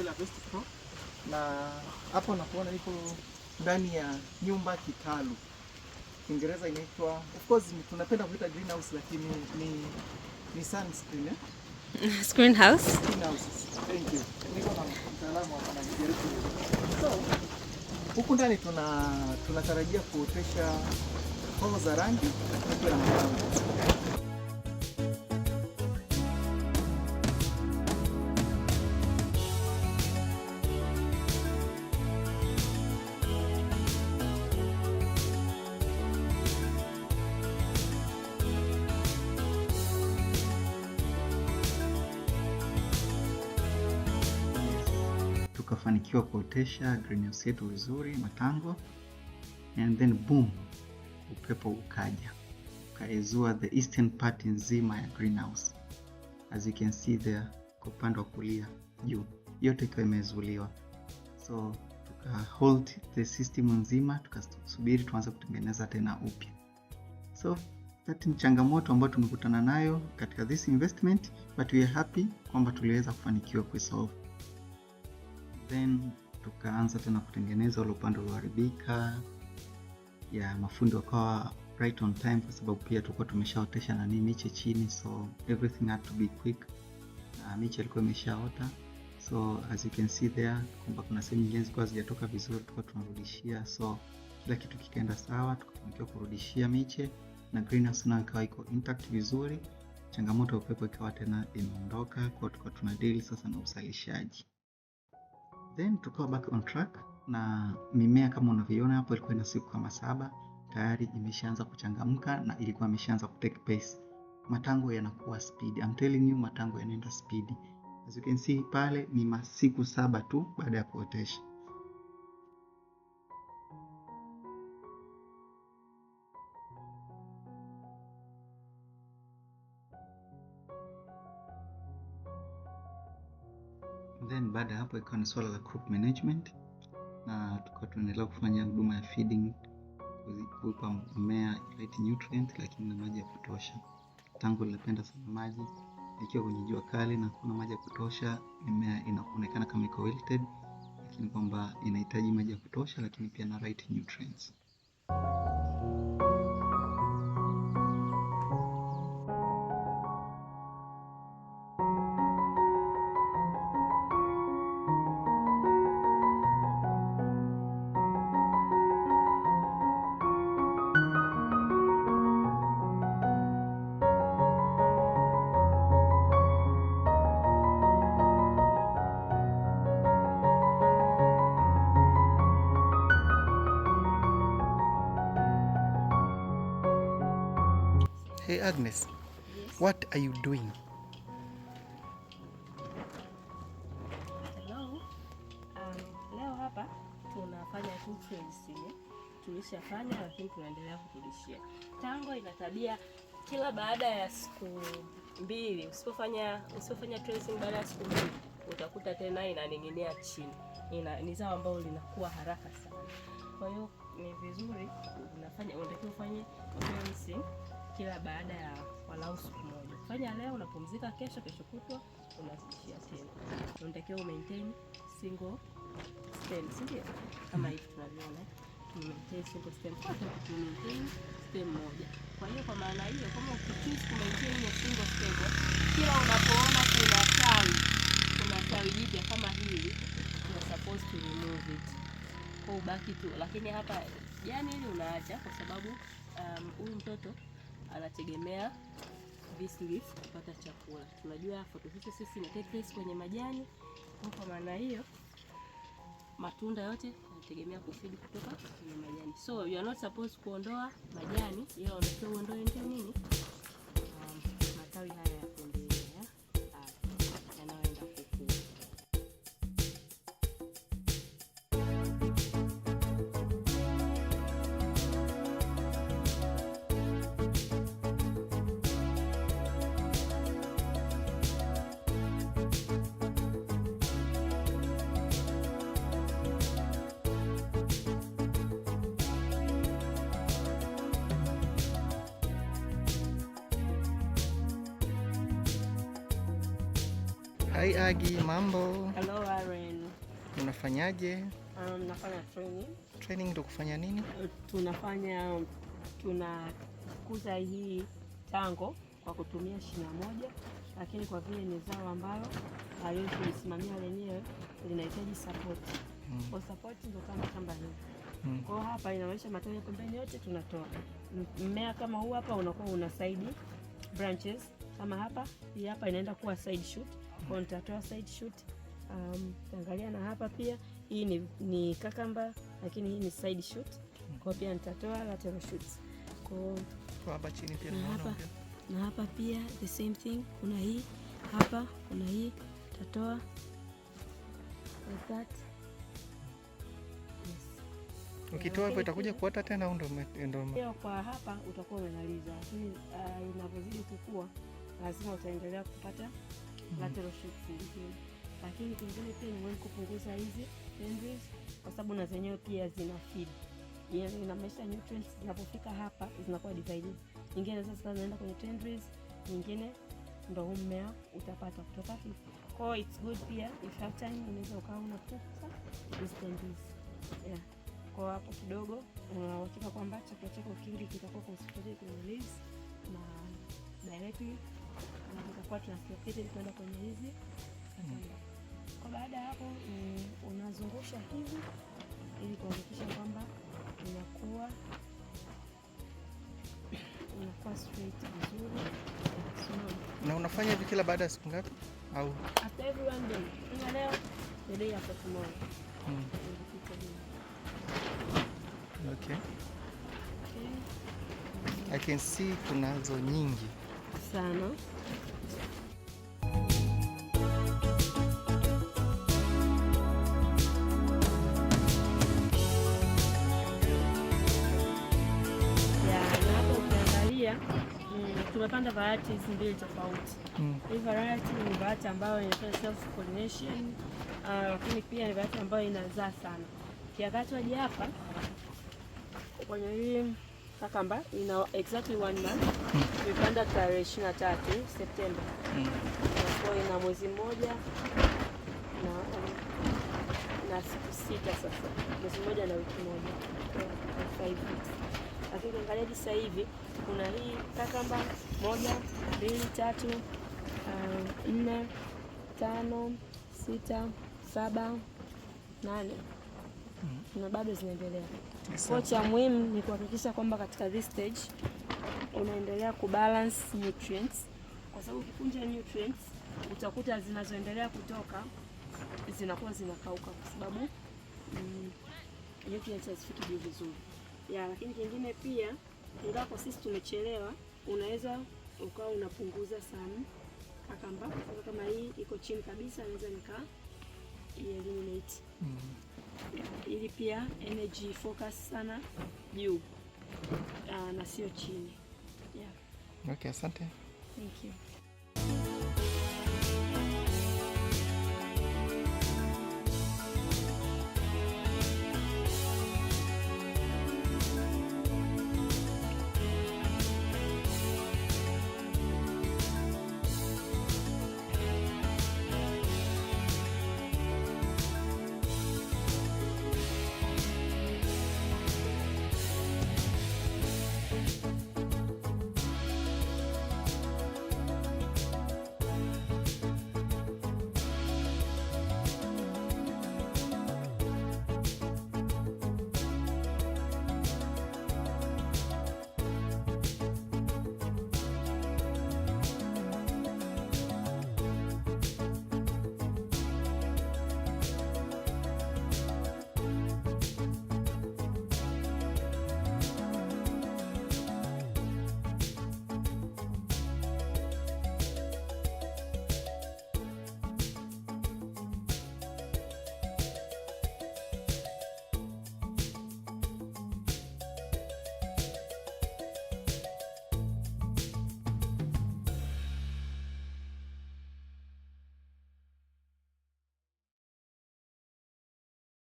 Solar Best Pro, na hapo nakuona iko ndani ya nyumba kitalu. Kiingereza inaitwa, of course tunapenda kuita greenhouse, lakini ni sunscreen Screen house. Greenhouses. Thank you. Niko na mtaalamu hapa na nijaribu. So, huku ndani tunatarajia kuotesha hoho za rangi na matango. Tukafanikiwa kuotesha greenhouse yetu vizuri, matango, and then boom, upepo ukaja ukaezua the eastern part nzima ya greenhouse. As you can see there, kwa upande wa kulia juu, yote ikiwa imezuliwa. So tuka hold the system nzima, tukasubiri tuanze kutengeneza tena upya. So that ni changamoto ambayo tumekutana nayo katika this investment, but we are happy kwamba tuliweza kufanikiwa kuisolve. Then tukaanza tena kutengeneza ule upande ulioharibika, ya mafundi wakawa right on time kwa sababu pia tulikuwa tumeshaotesha na miche chini, so everything had to be quick. Miche ilikuwa imeshaota, so as you can see there kwamba kuna sehemu nyingine zilikuwa hazijatoka vizuri, tulikuwa tunarudishia, so kila kitu kikaenda sawa, tukafanikiwa kurudishia miche na greenhouse nayo ikawa iko intact vizuri. Changamoto ya upepo ikawa tena imeondoka, kwa tulikuwa tuna deal sasa na usalishaji. Then tukawa back on track na mimea kama unavyoona hapo ilikuwa ina siku kama 7 tayari imeshaanza kuchangamka na ilikuwa imeshaanza kutake pace. Matango yanakuwa speed. I'm telling you, matango yanaenda speed. As you can see pale ni masiku 7 tu baada ya kuotesha. Then baada ya hapo ikawa ni swala la crop management, na tukawa tunaendelea kufanya huduma ya feeding, kuipa mmea right nutrient lakini na maji ya kutosha. Tango linapenda sana maji, ikiwa kwenye jua kali na kuna maji ya kutosha, mimea inaonekana kama iko wilted, lakini kwamba inahitaji maji ya kutosha lakini pia na right nutrients. Hey Agnes, yes. What are you doing? Hello. Leo hapa tunafanya tu tracing. Tulishafanya lakini tunaendelea kurudishia. Tango ina tabia kila baada ya siku 2, usipofanya tracing baada ya siku 2 utakuta tena inaning'inia chini. Ni zao ambalo linakuwa haraka sana. Kwa hiyo ni vizuri unatakiwa ufanye tracing kila baada ya walau siku moja. Fanya leo, unapumzika kesho kutwa unazidishia tena. Unatakiwa maintain single stem, ndio kama hivi tunavyoona. Maintain single stem, maintain stem moja. Kwa hiyo kwa maana hiyo kama ukichoose maintain a single stem, kila unapoona kuna tawi jipya kama hili, you are supposed to remove it. Kwa ubaki tu, lakini hapa yani hili unaacha kwa sababu huyu mtoto anategemea this leaf kupata chakula. Tunajua photosynthesis ina take place kwenye majani. Kwa maana hiyo matunda yote yanategemea kufeed kutoka kwenye majani. So you are not supposed kuondoa majani, ila unatakiwa uondoe nini? Matawi haya ya pembeni yanayoenda kukua. Hi Agi, mambo. Hello Aaron. unafanyaje? Nafanya training. Training ndio kufanya nini? Tunakuza hii tango kwa kutumia shina moja, lakini kwa vile ni zao ambalo haliwezi kulisimamia lenyewe, linahitaji support. Kwa support ndio kama shamba hili. Kwa hapa inaonyesha matawi pembeni yote tunatoa. Mmea kama huu hapa unakuwa una side branches kama hapa. Hii hapa inaenda kuwa side shoot. Kwa nitatoa side shoot. Angalia na hapa pia hii ni cucumber, lakini hii ni side shoot. Kwa pia nitatoa lateral shoots. Kwa hapa chini pia na hapa pia the same thing. Kuna hii hapa, kuna hii tatoa like that. Ukitoa hapo itakuja kuota tena au ndo kwa hapa utakuwa umemaliza, lakini inapozidi kukua lazima utaendelea kupata lateral shoots nyingine. Lakini kingine pia ni muhimu kupunguza hizi tendrils kwa sababu na zenyewe pia zina feed. Inamaanisha nutrients zinapofika hapa zinakuwa divided. Nyingine sasa zinaenda kwenye tendrils, nyingine ndo mmea utapata kutoka hivi. Kwa it's good pia if have time unaweza ukawa unakuza hizi tendrils. Yeah. Kwa hapo kidogo unahakika kwamba chakula chako kingi kitakuwa concentrated kwenye leaves na directly kitakuwa transported kwenda kwenye hizi. Kwa baada hapo unazungusha hivi ili kuhakikisha kwamba inakuwa straight vizuri. Na unafanya hivi kila baada ya siku ngapi au after every one day? Kama leo the day after tomorrow. Okay. I can see kunazo nyingi sana. Tumepanda varieties mbili tofauti. Hii variety ni variety ambayo inafanya self pollination, lakini pia ni variety ambayo inazaa sana. Kiakatwaje hapa kwenye hii cucumber ina exactly 1 month. Tumepanda tarehe 23 September. Kwa ina mwezi mmoja na siku 6 sasa. Mwezi mmoja na wiki moja. 5 weeks. Lakini ukiangalia sasa hivi kuna hii cucumber 1, 2, 3, 4, 5, 6, 7, 8 na bado zinaendelea. Kwa cha muhimu ni kuhakikisha kwamba katika this stage unaendelea kubalance nutrients, kwa sababu ukipunja nutrients utakuta zinazoendelea kutoka zinakuwa zinakauka kwa sababu nutrients hazifiki vizuri. Lakini kingine pia, ingawa sisi tumechelewa, unaweza ukawa unapunguza sana cucumber. Kama hii iko chini kabisa, naweza eliminate. Ili pia energy focus sana juu na sio chini. Okay, asante. Thank you.